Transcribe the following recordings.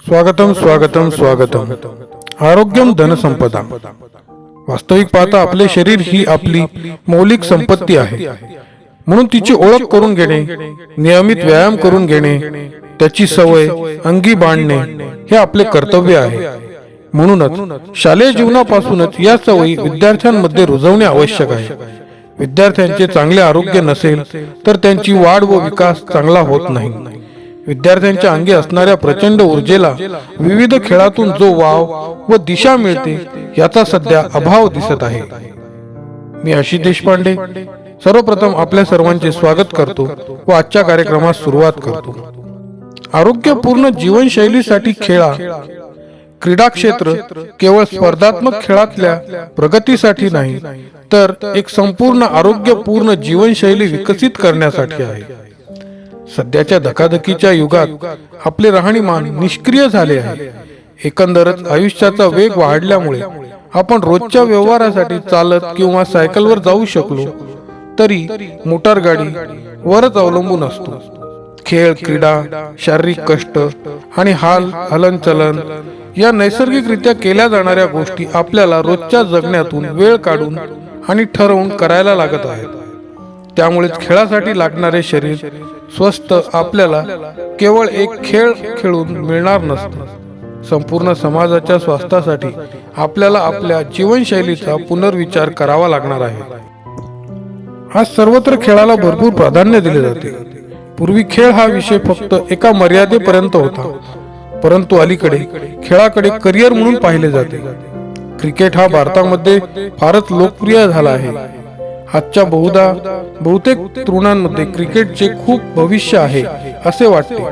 स्वागतम स्वागतम स्वागतम. आरोग्यम धनसंपदा. वास्तविक पाहता आपले शरीर ही आपली मौलिक संपत्ती आहे. म्हणून तिची ओळख करून घेणे, नियमित व्यायाम करून घेणे, त्याची सवय अंगी बाणणे हे आपले कर्तव्य आहे. म्हणूनच शालेय जीवनापासूनच या सवयी विद्यार्थ्यांमध्ये रुजवणे आवश्यक आहे. विद्यार्थ्यांचे चांगले आरोग्य नसेल तर त्यांची वाढ व विकास चांगला होत नाही. विद्यार्थ्यांच्या अंगी असणाऱ्या प्रचंड ऊर्जेला विविध खेळातून जो वाव व दिशा मिळते याचा सध्या अभाव दिसत आहे. मी आशिष देशपांडे सर्वप्रथम आपल्या सर्वांचे स्वागत करतो व आजच्या कार्यक्रमास सुरुवात करतो. आरोग्यपूर्ण जीवनशैलीसाठी क्रीडा क्षेत्र केवळ स्पर्धात्मक खेळातल्या प्रगतीसाठी नाही तर एक संपूर्ण आरोग्यपूर्ण जीवनशैली विकसित करण्यासाठी आहे. सध्याच्या धकाधकीच्या युगात आपले राहणीमान निष्क्रिय झाले आहे. एकंदरच आयुष्याचा वेग वाढल्यामुळे आपण रोजच्या व्यवहारासाठी चालत किंवा सायकलवर जाऊ शकलो तरी मोटार गाडी वरच अवलंबून असतो. खेळ, क्रीडा, शारीरिक कष्ट आणि हलनचलन या नैसर्गिकरित्या केल्या जाणाऱ्या गोष्टी आपल्याला रोजच्या जगण्यातून वेळ काढून आणि ठरवून करायला लागत आहेत. त्यामुळेच खेळासाठी लागणारे शरीर स्वस्थ आपल्याला केवळ एक खेळ खेळून मिळणार नसते. संपूर्ण समाजाच्या स्वास्थ्यासाठी आपल्याला आपल्या जीवनशैलीचा पुनर्विचार करावा लागणार आहे. आज सर्वत्र खेळाला भरपूर प्राधान्य दिले जाते. पूर्वी खेळ हा विषय फक्त एका मर्यादेपर्यंत होता, परंतु अलीकडे खेळाकडे करिअर म्हणून पाहिले जाते. क्रिकेट हा भारतामध्ये फारच लोकप्रिय झाला आहे. आजच्या बहुतेक तरुणांमध्ये क्रिकेटचे खूप भविष्य आहे असे वाटते.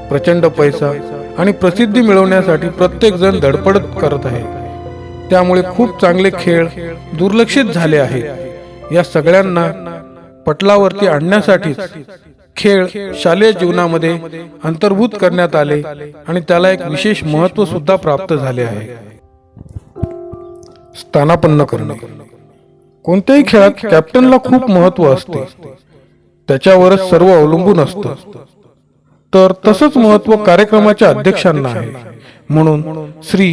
प्रचंड पैसा आणि प्रसिद्धी मिळवण्यासाठी प्रत्येक जण धडपड करत आहे. त्यामुळे खूप चांगले खेळ दुर्लक्षित झाले आहेत. या सगळ्यांना पटलावरती आणण्यासाठीच खेळ शालेय जीवनामध्ये अंतर्भूत करण्यात आले आणि त्याला एक विशेष महत्त्व सुद्धा प्राप्त झाले आहे. स्थानापन्न करणे. कोणत्याही खेळात कॅप्टनला खूप महत्त्व असते. त्याच्यावरच सर्व अवलंबून असतं. तर तसंच महत्त्व कार्यक्रमाच्या अध्यक्षांना आहे. म्हणून श्री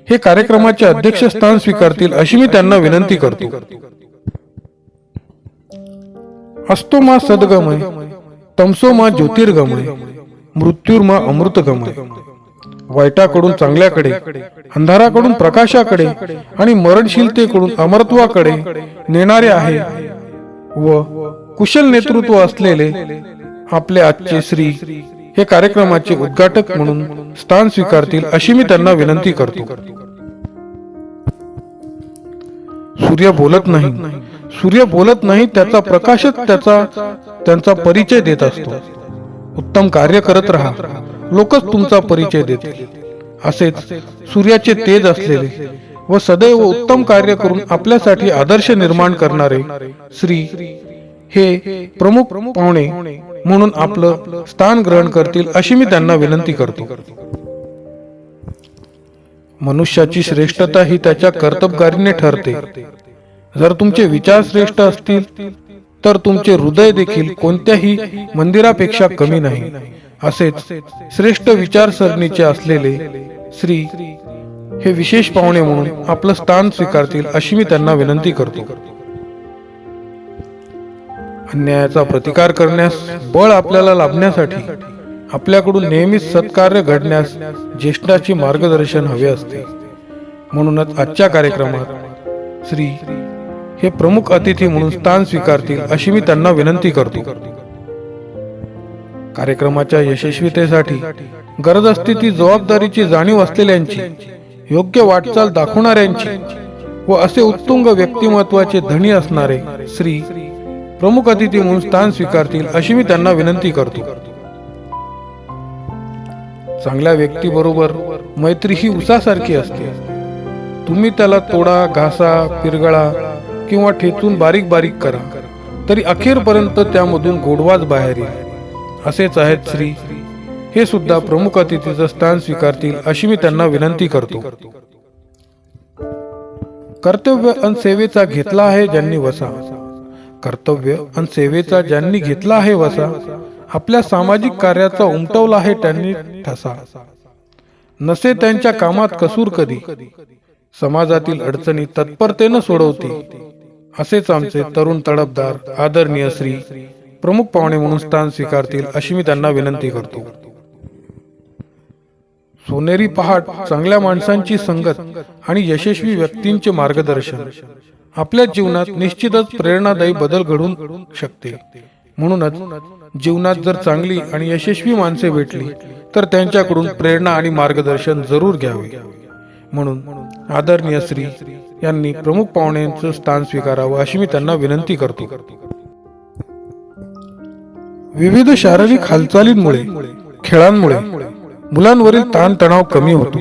हे कार्यक्रमाचे अध्यक्षस्थान स्वीकारतील अशी मी त्यांना विनंती करतो. असतो मा सद्गमय, तमसो मा ज्योतिर्गमय, मृत्युर्मा अमृतगमय. वाईटाकडून चांगल्याकडे, अंधाराकडून प्रकाशाकडे आणि मरणशीलतेकडून अमरत्वाकडे नेणारे आहे व कुशल नेतृत्व असलेले आपले आजचे श्री हे कार्यक्रमाचे उद्घाटक म्हणून स्थान स्वीकारतील अशी मी त्यांना विनंती करतो. सूर्य बोलत नाही, त्याचा प्रकाशच त्यांचा परिचय देत असतो. उत्तम कार्य करत राहा, लोकच तुमचा परिचय देतील. असेच सूर्याचे तेज असलेले व सदैव उत्तम कार्य करून आपल्यासाठी आदर्श निर्माण करणारे श्री हे प्रमुख पाहुणे म्हणून आपलं स्थान ग्रहण करतील अशी मी त्यांना विनंती करतो. मनुष्याची श्रेष्ठता ही त्याच्या कर्तबगारीने ठरते. जर तुमचे विचार श्रेष्ठ असतील तर तुमचे हृदय देखील कोणत्याही मंदिरापेक्षा कमी नाही. असेच श्रेष्ठ विचारसरणीचे असलेले श्री हे विशेष पाहुणे म्हणून आपलं स्थान स्वीकारतील अशी मी त्यांना विनंती करतो. अन्यायाचा प्रतिकार करण्यास बळ आपल्याला लाभण्यासाठी आपल्याकडून नेहमीच सत्कार्य घडण्यास ज्येष्ठाची मार्गदर्शन हवे असते. म्हणूनच आजच्या कार्यक्रमात श्री हे प्रमुख अतिथी म्हणून स्थान स्वीकारतील अशी मी त्यांना विनंती करतो. कार्यक्रमाच्या यशस्वीतेसाठी गरज असते ती जबाबदारीची जाणीव असलेल्यांची, योग्य वाटचाल दाखवणाऱ्यांची व असे उत्तुंग व्यक्तिमत्वाचे धनी असणारे श्री प्रमुख अतिथी म्हणून स्थान स्वीकारतील अशी मी त्यांना विनंती करतो. चांगल्या व्यक्तीबरोबर मैत्री ही उसासारखी असते. तुम्ही त्याला तोडा, घासा, पिरगळा किंवा ठेचून बारीक बारीक करा तरी अखेरपर्यंत त्यामधून गोडवाच बाहेर येईल. असेच आहेत श्री हे सुद्धा प्रमुख अतिथीचं स्थान स्वीकारतील अशी मी त्यांना विनंती करतो. कर्तव्य अन सेवेचा घेतला आहे ज्यांनी वसा, कर्तव्य अन सेवेचा ज्यांनी घेतला आहे वसा, आपल्या सामाजिक कार्याचा उमटवला आहे त्यांनी ठसा. नसे त्यांच्या कामात कसूर कधी, समाजातील अडचणी तत्परतेनं सोडवती, असेच आमचे तरुण तडफदार आदरणीय श्री प्रमुख पाहुणे म्हणून स्थान स्वीकारतील अशी मी त्यांना विनंती करतो. सोनेरी पहाट, चांगल्या माणसांची संगत आणि यशस्वी व्यक्तींचे मार्गदर्शन आपल्या जीवनात निश्चितच प्रेरणादायी बदल घडवून शकते. म्हणूनच जीवनात जर चांगली आणि यशस्वी माणसे भेटली तर त्यांच्याकडून प्रेरणा आणि मार्गदर्शन जरूर घ्यावे. म्हणून आदरणीय श्री यांनी प्रमुख पाहुण्यांचं स्थान स्वीकारावं अशी मी त्यांना विनंती करतो. विविध शारीरिक हालचालींमुळे, खेळांमुळे मुलांवरील ताणतणाव कमी होतो.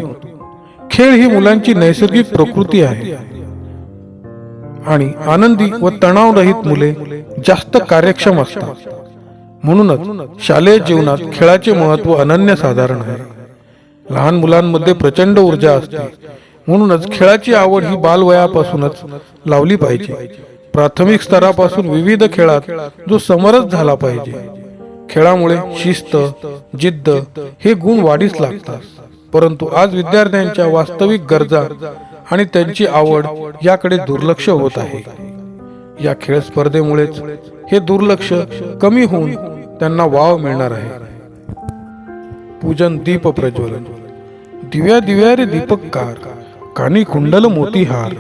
खेळ ही मुलांची नैसर्गिक प्रकृती आहे आणि आनंदी व तणावरहित मुले जास्त कार्यक्षम असतात. म्हणूनच शालेय जीवनात खेळाचे महत्त्व अनन्यसाधारण आहे. लहान मुलांमध्ये प्रचंड ऊर्जा असते. म्हणूनच खेळाची आवड ही बालवयापासूनच लावली पाहिजे. प्राथमिक स्तरापासून विविध खेळात जो समरस झाला पाहिजे. खेळामुळे शिस्त, जिद्द हे गुण वाढीस लागतात. परंतु आज विद्यार्थ्यांच्या वास्तविक गरजा आणि त्यांची आवड याकडे दुर्लक्ष होत आहे. या खेळ स्पर्धेमुळेच हे दुर्लक्ष कमी होऊन त्यांना वाव मिळणार आहे. पूजन दीप प्रज्वलन. दिव्या दिव्या रे दीपककार, कानी कुंडल मोतीहार.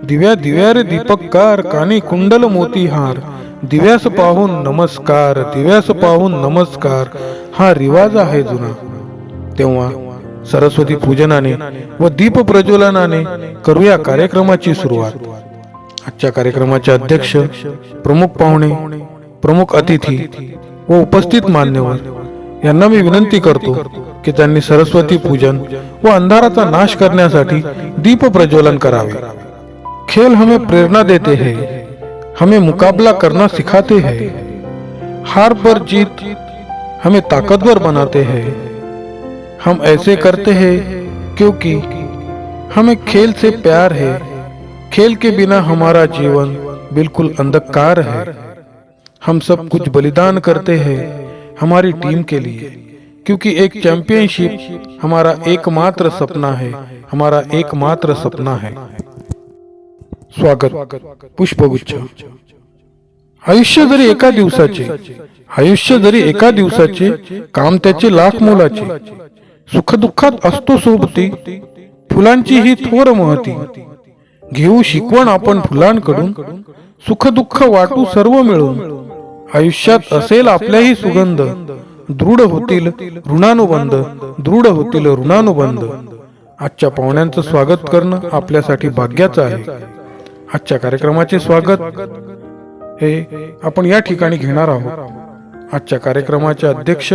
दिव्या दिव्या रे दीपककार, कानी कुंडल मोतीहार. दिव्यास पाहून नमस्कार, दिव्यास पाहून नमस्कार हा रिवाज आहे जुना. तेव्हा सरस्वती पूजनाने व दीप प्रज्वलनाने करूया कार्यक्रमाची सुरुवात. आजच्या कार्यक्रमाचे अध्यक्ष, प्रमुख पाहुणे, प्रमुख अतिथी व उपस्थित मान्यवर यांना मी विनंती करतो की त्यांनी सरस्वती पूजन व अंधाराचा नाश करण्यासाठी दीप प्रज्वलन करावे. खेल हमें प्रेरणा देते हैं, हमें मुकाबला करना सिखाते हैं. हार पर जीत हमें ताकतवर बनाते हैं. हम ऐसे करते हैं क्योंकि हमें खेल से प्यार है. खेल के बिना हमारा जीवन बिल्कुल अंधकार है. हम सब कुछ बलिदान करते हैं हमारी टीम के लिए, क्योंकि एक चैंपियनशिप हमारा एकमात्र सपना है, हमारा एकमात्र सपना है. स्वागत. पुष्पगुच्छ. आयुष्य जरी एका दिवसाचे, काम त्याचे लाख मोलाचे. सुखदुःखात असतो सोबती, फुलांची ही थोर महती. घेऊ शिकवण आपण फुलांकडून, सुख दुःख वाटू सर्व मिळून. आयुष्यात असेल आपल्याही सुगंध, दृढ होतील ऋणानुबंध, दृढ होतील ऋणानुबंध. आजच्या पाहुण्यांचं स्वागत करणं आपल्यासाठी भाग्याचं आहे. आजच्या कार्यक्रमाचे स्वागत हे आपण या ठिकाणी घेणार आहोत. आजच्या कार्यक्रमाचे अध्यक्ष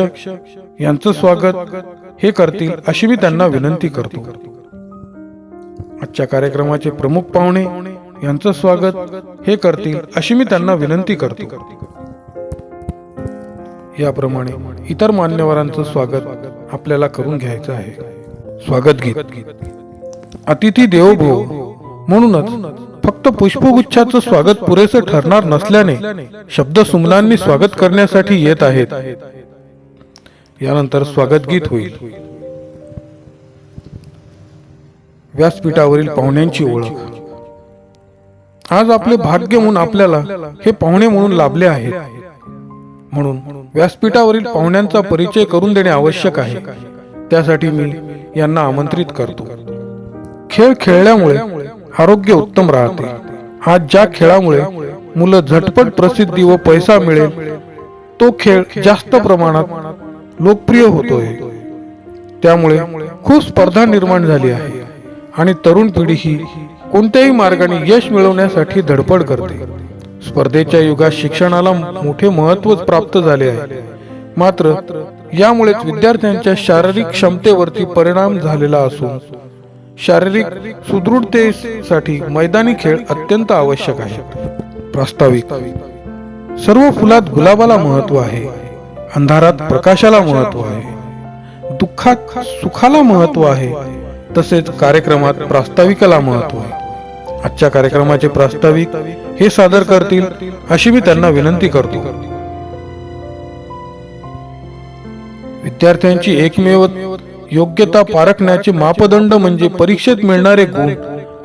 यांचं स्वागत हे करतील अशी मी त्यांना विनंती करतो. आजच्या कार्यक्रमाचे प्रमुख पाहुणे यांचं स्वागत हे करतील अशी मी त्यांना विनंती करतो. याप्रमाणे इतर मान्यवरांचं स्वागत आपल्याला करून घ्यायचं आहे. स्वागत गीत. अतिथी देवो भव. म्हणूनच फक्त पुष्पगुच्छाचं स्वागत पुरेसं ठरणार नसल्याने शब्द सुमनांनी स्वागत करण्यासाठी येत आहेत. यानंतर स्वागत गीत होईल. व्यासपीठावरील पाहुण्यांची ओळख. आज आपले भाग्य म्हणून आपल्याला हे पाहुणे म्हणून लाभले आहेत. म्हणून व्यासपीठावरील पाहुण्यांचा परिचय करून देणे आवश्यक आहे. त्यासाठी मी यांना आमंत्रित करतो. खेळ खेळल्यामुळे आरोग्य उत्तम राहते. आज ज्या खेळामुळे मुलं झटपट प्रसिद्धी व पैसा मिळेल तो खेळ जास्त प्रमाणात लोकप्रिय होतोय. त्यामुळे खूप स्पर्धा निर्माण झाली आहे आणि तरुण पिढी ही कोणत्याही मार्गाने यश मिळवण्यासाठी धडपड करते. स्पर्धेच्या युगात शिक्षणाला मोठे महत्त्व प्राप्त झाले आहे. मात्र यामुळेच विद्यार्थ्यांच्या शारीरिक क्षमतेवरती परिणाम झालेला असून शारीरिक सुदृढतेसाठी मैदानी खेळ अत्यंत आवश्यक आहे. प्रास्ताविक. सर्व फुलात गुलाबाला महत्त्व आहे, अंधारात प्रकाशाला महत्त्व आहे, दुःखात सुखाला महत्त्व आहे, तसेच कार्यक्रमात प्रास्ताविकाला महत्त्व आहे. आजच्या कार्यक्रमाचे प्रास्ताविक हे सादर करतील अशी मी त्यांना विनंती करतो. विद्यार्थ्यांची योग्यता पारखण्याचे मापदंड म्हणजे परीक्षेत मिळणारे गुण,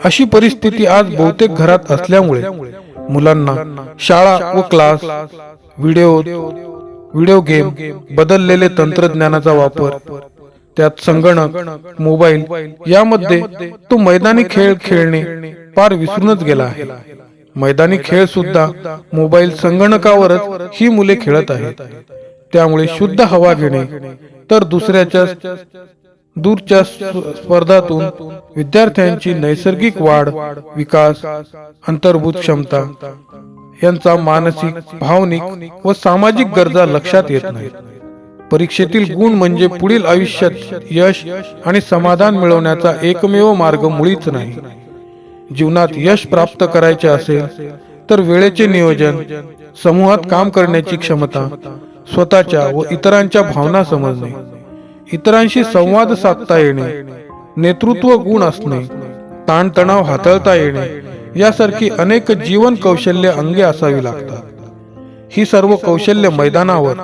अशी परिस्थिती आज बहुतेक घरात असल्यामुळे मुलांना शाळा व क्लास, व्हिडिओ गेम, बदललेले तंत्रज्ञानाचा वापर, त्यात संगणक, मोबाईल यामध्ये तो मैदानी खेळ खेळणे पार विसरूनच गेला आहे. मैदानी खेळ सुद्धा मोबाईल, संगणकावरच ही मुले खेळत आहेत. त्यामुळे शुद्ध हवा घेणे तर दूरच्या स्पर्धातून विद्यार्थ्यांची नैसर्गिक वाढ, विकास, अंतर्भूत क्षमता यांचा मानसिक, भावनिक व सामाजिक गरजा लक्षात येत नाहीत. परीक्षेतील गुण म्हणजे पुढील आयुष्यात यश आणि समाधान मिळवण्याचा एकमेव मार्ग मुळीच नाही. जीवनात यश प्राप्त करायचे असेल तर वेळेचे नियोजन, समूहात काम करण्याची क्षमता, स्वतःच्या व इतरांच्या भावना समजणे, इतरांशी संवाद साधता येणे, नेतृत्व गुण असणे, ताणतणाव हाताळता येणे यासारखी अनेक जीवन कौशल्य अंगी असावी लागतात. ही सर्व कौशल्य मैदानावर,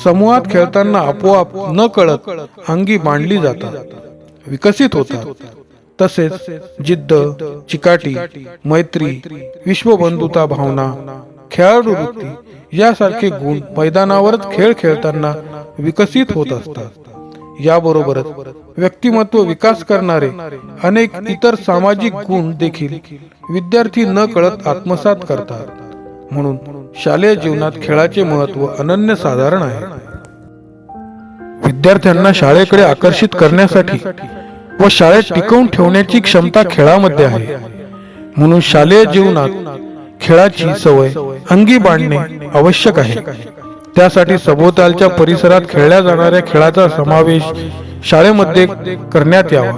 समूहात खेळताना आपोआप न कळत अंगी मांडली जातात, विकसित होतात. तसेच जिद्द, चिकाटी, मैत्री, विश्वबंधुता भावना, खेळाडू वृत्ती यासारखे गुण मैदानावरच खेळ खेळताना विकसित होत असतात. याबरोबरच व्यक्तिमत्व विकास करणारे अनेक इतर सामाजिक गुण देखील विद्यार्थी न कळत आत्मसात करतात. म्हणून शालेय जीवनात खेळाचे महत्त्व अनन्यसाधारण आहे. विद्यार्थ्यांना शाळेकडे आकर्षित करण्यासाठी व शाळेत टिकवून ठेवण्याची क्षमता खेळामध्ये आहे. म्हणून शालेय जीवनात खेळाची सवय अंगी बाळगणे आवश्यक आहे. त्यासाठी सभोवतालच्या परिसरात खेळल्या जाणाऱ्या खेळाचा समावेश शाळेमध्ये करण्यात यावा.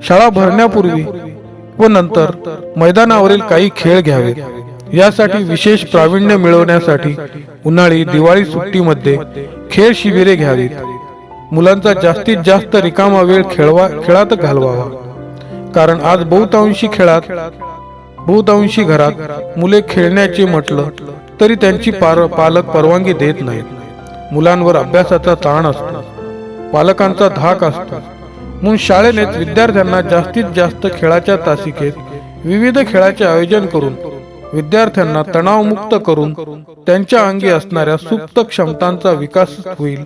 शाळा भरण्यापूर्वी व नंतर मैदानावरील काही खेळ घ्यावेत. यासाठी विशेष प्रावीण्य मिळवण्यासाठी उन्हाळी, दिवाळी सुट्टीमध्ये खेळ शिबिरे घ्यावीत. मुलांचा जास्तीत जास्त रिकामा वेळ खेळात घालवावा. कारण आज बहुतांशी घरात मुले खेळण्याचे म्हटलं तरी त्यांची पालक परवानगी देत नाहीत. मुलांवर अभ्यासाचा ताण असतो, पालकांचा धाक असतो. म्हणून शाळेनेच विद्यार्थ्यांना जास्तीत जास्त खेळाच्या तासिकेत विविध खेळाचे आयोजन करून विद्यार्थ्यांना तणावमुक्त करून त्यांच्या अंगी असणाऱ्या सुप्त क्षमतांचा विकास होईल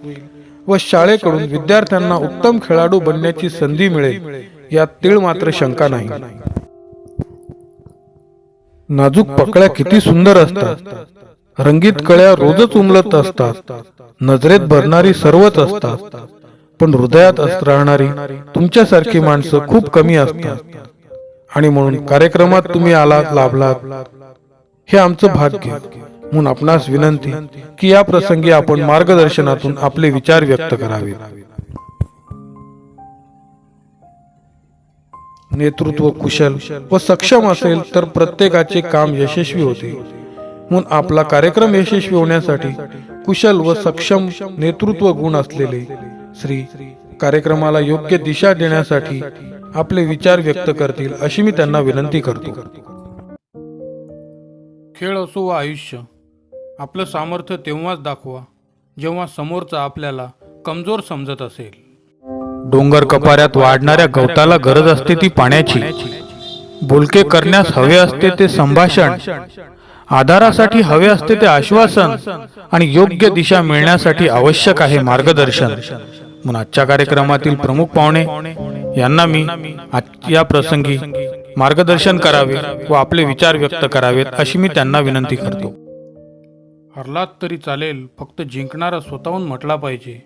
व शाळेकडून विद्यार्थ्यांना उत्तम खेळाडू बनण्याची संधी मिळेल यात तीळ मात्र शंका नाही. नाजूक पकड्या किती सुंदर असतात, रंगीत कळ्या रोजच उमलत असतात, नजरेत भरणारी सर्वच असतात, पण हृदयात राहणारी तुमच्यासारखी माणसं खूप कमी असतात. आणि म्हणून कार्यक्रमात तुम्ही आलात, लाभलात हे आमचं भाग्य. म्हणून आपणास विनंती की या प्रसंगी आपण मार्गदर्शनातून आपले विचार व्यक्त करावे. नेतृत्व कुशल व सक्षम असेल तर प्रत्येकाचे काम यशस्वी होते. म्हणून आपला कार्यक्रम यशस्वी होण्यासाठी कुशल व सक्षम नेतृत्व गुण असलेले श्री कार्यक्रमाला योग्य दिशा देण्यासाठी आपले विचार व्यक्त करतील अशी मी त्यांना विनंती करतो. खेळ असो व आयुष्य, आपलं सामर्थ्य तेव्हाच दाखवा जेव्हा समोरचा आपल्याला कमजोर समजत असेल. डोंगर कपाऱ्यात वाढणाऱ्या गवताला गरज असते ती पाण्याची. बोलके करण्यास हवे असते ते संभाषण, आधारासाठी हवे असते ते आश्वासन आणि योग्य दिशा मिळण्यासाठी आवश्यक आहे मार्गदर्शन. म्हणून आजच्या कार्यक्रमातील प्रमुख पाहुणे यांना मी या प्रसंगी मार्गदर्शन करावे व आपले विचार व्यक्त करावेत अशी मी त्यांना विनंती करतो. हरलात तरी चालेल, फक्त जिंकणारा स्वतःहून म्हटला पाहिजे.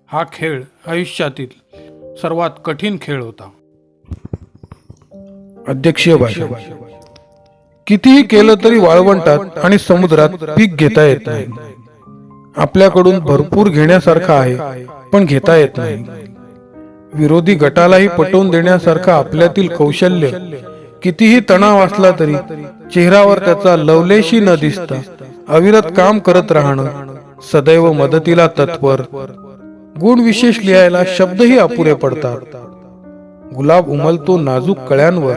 हा खेळ आयुष्यातील सर्वात कठीण खेळ होता. अध्यक्षीय भाषण. कितीही केलं तरी वाळवंटात आणि समुद्रात पीक घेता येत नाही. आपल्याकडून भरपूर घेण्यासारखं आहे पण घेता येत नाही. विरोधी गटालाही पटवून देण्यासारखं आपल्यातील कौशल्य कितीही तणाव असला तरी चेहऱ्यावर त्याचा लवलेशी न दिसता अविरत काम करत राहणं, सदैव मदतीला तत्पर. गुण विशेष लिहायला शब्दही अपुरे पडतात. गुलाब उमलतो नाजूक कळ्यांवर,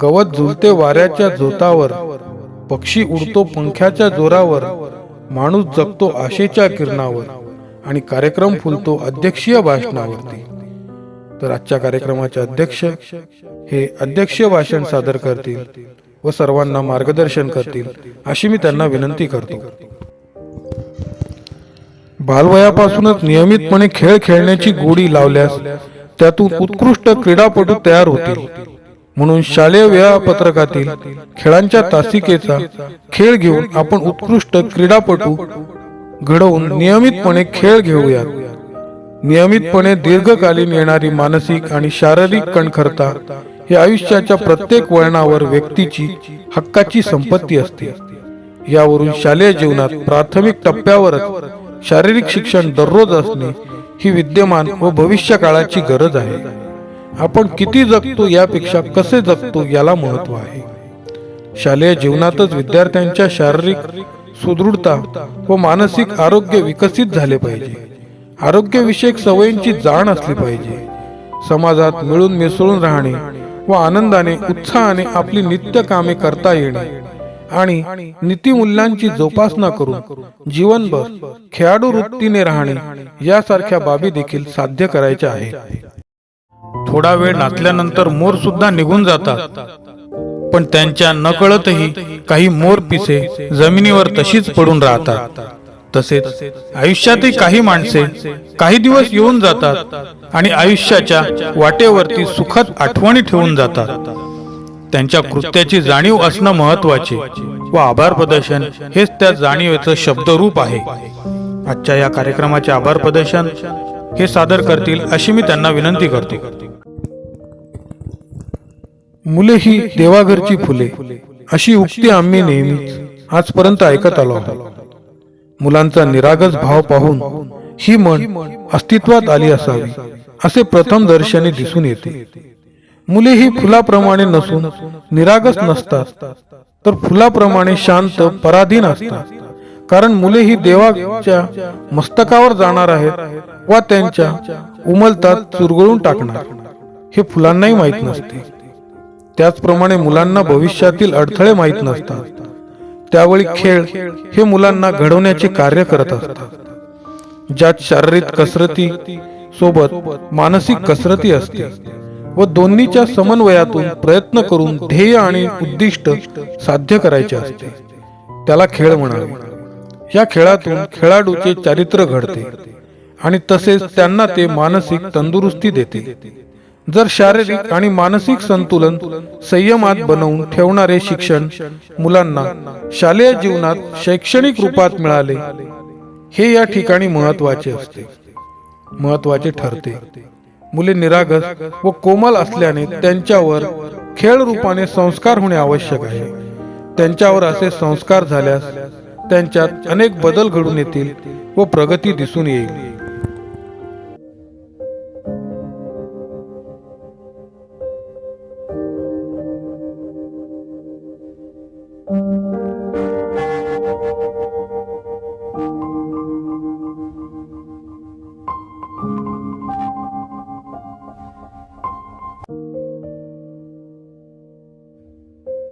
गवत झुलते वाऱ्याच्या झोतावर, पक्षी उडतो पंख्याच्या जोरावर, माणूस जगतो आशेच्या किरणावर आणि कार्यक्रम फुलतो अध्यक्षीय भाषणावरती. तर आजच्या कार्यक्रमाचे अध्यक्ष हे अध्यक्षीय भाषण सादर करतील व सर्वांना मार्गदर्शन करतील अशी मी त्यांना विनंती करतो. बालवयापासूनच नियमितपणे खेळ खेळण्याची गोडी लावल्यास त्यातून उत्कृष्ट क्रीडापटू तयार होतील. म्हणून शालेय वेळापत्रकातील खेळांच्या तासिकेचा खेळ घेऊन आपण उत्कृष्ट क्रीडापटू घडवून नियमितपणे खेळ घेऊयात. नियमितपणे दीर्घकालीन येणारी मानसिक आणि शारीरिक कणखरता ही आयुष्याच्या प्रत्येक वळणावर व्यक्तीची हक्काची संपत्ती असते. यावरून शालेय जीवनात प्राथमिक टप्प्यावरच शारीरिक शिक्षण दररोज असणे ही विद्यमान व भविष्य काळाची गरज आहे. आपण किती जगतो यापेक्षा कसे जगतो याला महत्त्व आहे. शालेय जीवनातच विद्यार्थ्यांच्या शारीरिक सुदृढता व मानसिक आरोग्य विकसित झाले पाहिजे. आरोग्यविषयक सवयींची जाण असली पाहिजे. समाजात मिळून मिसळून राहणे व आनंदाने उत्साहाने आपली नित्य कामे करता येणे आणि नीतिमूल्यांची जोपासना करून जीवनभर खेळाडू वृत्तीने राहणे यासारख्या बाबी देखील साध्य करायच्या आहेत. थोडा वेळ नाचल्यानंतर मोर सुद्धा निघून जातात, पण त्यांच्या नकळतही काही मोर पिसे जमिनीवर तशीच पडून राहतात. तसेच आयुष्यातही काही माणसे काही दिवस येऊन जातात आणि आयुष्याच्या वाटेवरती सुखद आठवणी ठेवून जातात. त्यांच्या कृत्याची जाणीव असणं महत्वाचे व आभार प्रदर्शन हेच त्या जाणीवेचं शब्दरूप आहे. आजच्या या कार्यक्रमाचे आभार प्रदर्शन हे सादर करतील अशी मी त्यांना विनंती करतो. मुले ही देवाघरची फुले अशी उक्ती आम्ही नेहमीच आजपर्यंत ऐकत आलो आहोत. मुलांचा निरागस भाव पाहून ही मन अस्तित्वात आली असावी असे प्रथम दर्शनी दिसून येते. मुले ही फुलाप्रमाणे नसून निरागस नसतात, तर फुलाप्रमाणे शांत पराधीन असतात. कारण मुले ही देवाच्या मस्तकावर जाणार आहेत व त्यांच्या उमलतात चुरगळून टाकणार हे फुलांनाही माहीत नसते. त्याचप्रमाणे मुलांना भविष्यातील अडथळे माहीत नसतात. त्यावेळी खेळ हे मुलांना घडवण्याचे कार्य करत असतात. ज्यात शारीरिक कसरती सोबत मानसिक कसरती असते व दोन्हीच्या समन्वयातून प्रयत्न करून ध्येय आणि उद्दिष्ट साध्य करायचे असते, त्याला खेळ म्हणावे. या खेळातून खेळाडूचे चारित्र्य घडते आणि तसेच त्यांना ते मानसिक तंदुरुस्ती देते. जर शारीरिक आणि मानसिक संतुलन संयमात बनवून ठेवणारे शिक्षण मुलांना शालेय जीवनात शैक्षणिक रूपात मिळाले हे या ठिकाणी महत्वाचे ठरते. मुले निरागस व कोमल असल्याने त्यांच्यावर खेळ रूपाने संस्कार होणे आवश्यक आहे. त्यांच्यावर असे संस्कार झाल्यास त्यांच्यात अनेक बदल घडून येतील व प्रगती दिसून येईल.